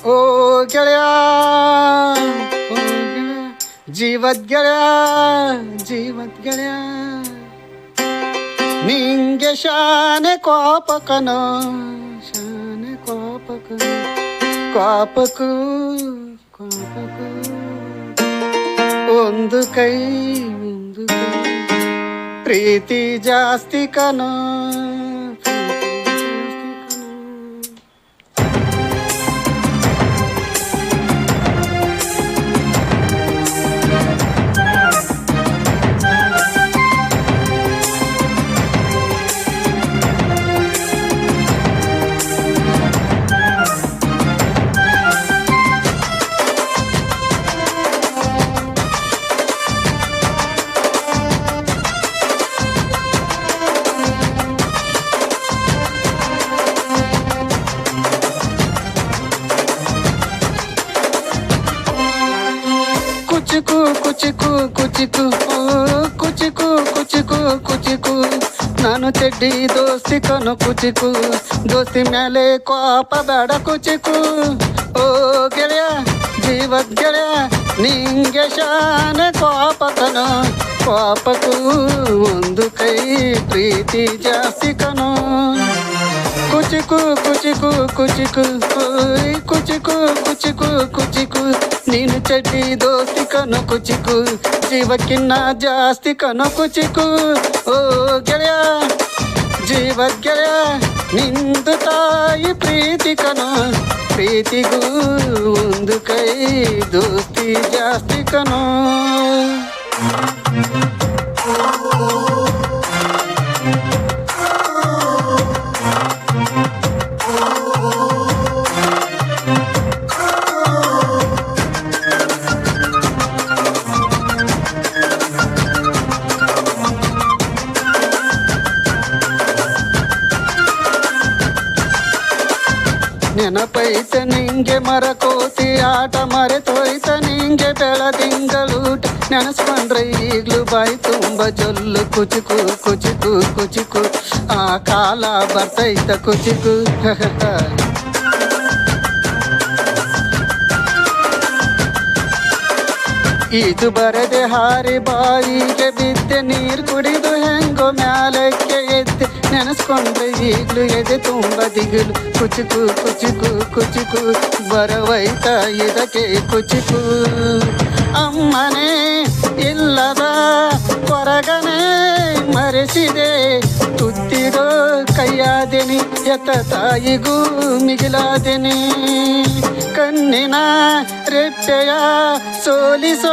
ಓ ಗೆಳೆಯ ಓ ಗೆಳೆಯ ಜೀವದ್ ಗೆಳೆಯ ಜೀವದ್ ಗೆಳೆಯ ನಿಂಗೆ ಶಾನೆ ಕೋಪಕನೋ ಶಾನೆ ಕೋಪಕನೋ ಕೋಪಕ್ಕೂ ಕೋಪಕ್ಕೂ ಒಂದು ಕೈ ಪ್ರೀತಿ ಜಾಸ್ತಿ ಕನೋ ಕುಚಿಕು ಕುಚಿಕು ಕುಚಿಕು ಕುಚಿಕು ಕುಚಿಕು ಕುಚಿಕು ನಾನು ಚೆಡ್ಡಿ ದೋಸ್ತಿ ಕನು ಕುಚಿಕು ದೋಸ್ತಿ ಮೇಲೆ ಕೋಪ ಬೇಡ ಕುಚಿಕು ಓ ಗೆಳೆಯ ಜೀವದ್ ಗೆಳೆಯ ನಿಂಗೆ ಶಾನೆ ಕೋಪ ಕನು ಕೋಪಕ್ಕೂ ಒಂದು ಕೈ ಪ್ರೀತಿ ಜಾಸ್ತಿ ಕನು ಕುಚಿಕು ಕುಚಿಕು ಕುಚಿಕು ಕುಚಿಕು ಕುಚಿಕು ಕುಚಿಕು ನೀನು ಚಡ್ಡಿ ದೋಸ್ತಿ ಕನು ಕುಚಿಕು ಜೀವಕ್ಕಿನ್ನ ಜಾಸ್ತಿ ಕನು ಕುಚಿಕು ಓ ಗೆಳೆಯ ಜೀವದ್ ಗೆಳೆಯ ನಿಂದು ತಾಯಿ ಪ್ರೀತಿ ಕನು ಪ್ರೀತಿಗೂ ಒಂದು ಕೈ ದೋಸ್ತಿ ಜಾಸ್ತಿ ಕನು ನೆನಪೈತ ನಿಂಗೆ ಮರಕೋತಿ ಆಟ ಮರೆತೋಯ್ತ ನಿಂಗೆ ಬೆಳದಿಂಗಳೂಟ ನೆನೆಸ್ಕೊಂಡ್ರೆ ಈಗ್ಲೂ ಬಾಯಿ ತುಂಬ ಜೊಲ್ಲು ಕುಚಿಕು ಕುಚಿಕು ಕುಚಿಕು ಆ ಕಾಲ ಬರ್ತೈತ ಕುಚಿಕು ಈಜು ಬರದೆ ಹಾರಿ ಬಾಯಿಗೆ ಬಿದ್ದೆ ನೀರು ಕುಡಿದು ಹೆಂಗೋ ಮ್ಯಾಲಕ್ಕೆ ಎದ್ದೆ ನೆನೆಸ್ಕೊಂಡ್ರೆ ಈಗ್ಲೂ ಎದೆ ತುಂಬ ದಿಗಿಲು ಕುಚಿಕು ಕುಚಿಕು ಕುಚಿಕು ಬರವೈತ ಇದಕ್ಕೆ ಕುಚಿಕು ಅಮ್ಮನೇ ಇಲ್ಲದ ಹೊರಗನೆ ಮರೆಸಿದೆ ತುತ್ತಿರೋ ಕೈಯಾದೆನಿ ಎತ್ತ ತಾಯಿಗೂ ಮಿಗಿಲಾದೆನಿ ಕಣ್ಣಿನ ರೆಪ್ಪೆಯ ಸೋಲಿಸೋ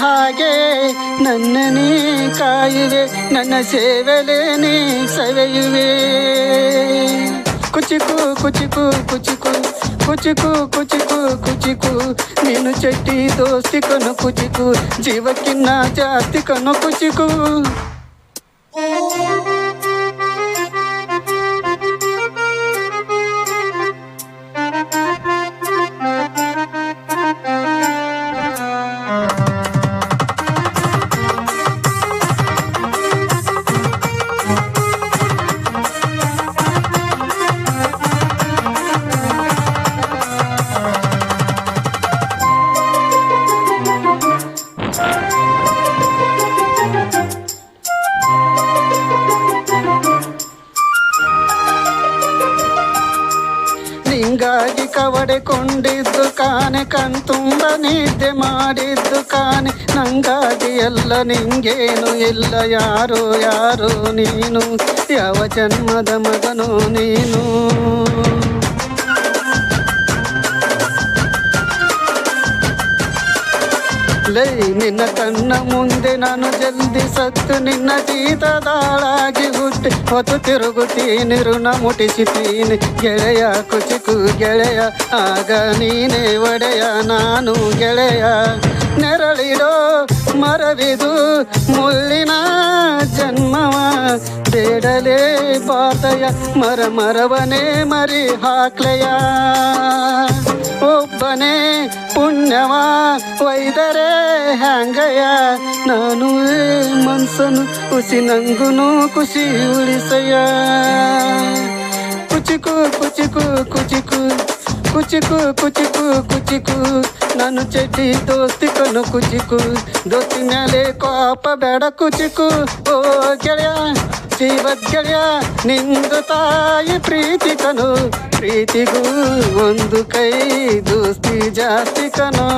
ಹಾಗೆ ನನ್ನ ನೀ ಕಾಯುವೆ ನನ್ನ ಸೇವೆಲೆ ನೀ ಸವೆಯುವೆ ಕುಚಿಕು ಕುಚಿಕು ಕುಚಿಕು ಕುಚಿಕು ಕುಚಿಕು ಕುಚಿಕು ನೀನು ಚಟ್ಟಿ ದೋಸ್ತಿ ಕನು ಕುಚಿಕು ಜೀವಕ್ಕಿನ್ನ ಜಾಸ್ತಿ ಕನು ಕುಚಿಕು ನಿಂಗಾಗಿ ಕವಡೆಕೊಂಡಿದ್ದು ಕಾನೆ ಕಣ್ತುಂಬ ನಿದ್ದೆ ಮಾಡಿದ್ದು ಕಾನೆ ನಂಗಾಗಿ ಎಲ್ಲ ನಿಂಗೇನು ಇಲ್ಲ ಯಾರೋ ಯಾರೋ ನೀನು ಯಾವ ಜನ್ಮದ ಮಗನೋ ನೀನು ಲೈ ನಿನ್ನ ಕಣ್ಣ ಮುಂದೆ ನಾನು ಜಲ್ದಿ ಸತ್ತು ನಿನ್ನ ಜೀತದಾಳಾಗಿ ಹುಟ್ಟಿ ಹೊತ್ತು ತಿರುಗುತ್ತೀನಿ ಋಣ ಮುಟ್ಟಿಸುತ್ತೀನಿ ಗೆಳೆಯ ಕುಚಿಕು ಗೆಳೆಯ ಆಗ ನೀನೇ ಒಡೆಯ ನಾನು ಗೆಳೆಯ ನೆರಳಿಡೋ ಮರವಿದು ಮುಳ್ಳಿನ ಜನ್ಮವ ಬೇಡಲೇ ಬಾತಯ ಮರವನೇ ಮರಿ ಹಾಕ್ಲೆಯ ಒಬ್ಬನೇ ಪುಣ್ಯವ ಒಯ್ದರೆ ಹ್ಯಾಂಗಯ್ಯ ನಾನು ಮನ್ಸನು ಖುಷಿ ನಂಗುನು ಖುಷಿ ಉಳಿಸಯ್ಯ ಕುಚಿಕು ಕುಚಿಕು ಕುಚಿಕು ಕುಚಿಕು ಕುಚಿಕು ಕುಚಿಕು ನಾನು ಚಡ್ಡಿ ದೋಸ್ತಿ ಕಣು ಕುಚಿಕು ದೋಸ್ತಿ ಮೇಲೆ ಕೋಪ ಬೇಡ ಕುಚಿಕು ಓ ಗೆಳೆಯ ಜೀವದ ಗೆಳೆಯ ನಿಂದು ತಾಯಿ ಪ್ರೀತಿ ಕಣು ಪ್ರೀತಿಗೂ ಒಂದು ಕೈ ದೋಸ್ತಿ ಜಾಸ್ತಿ ಕಣೋ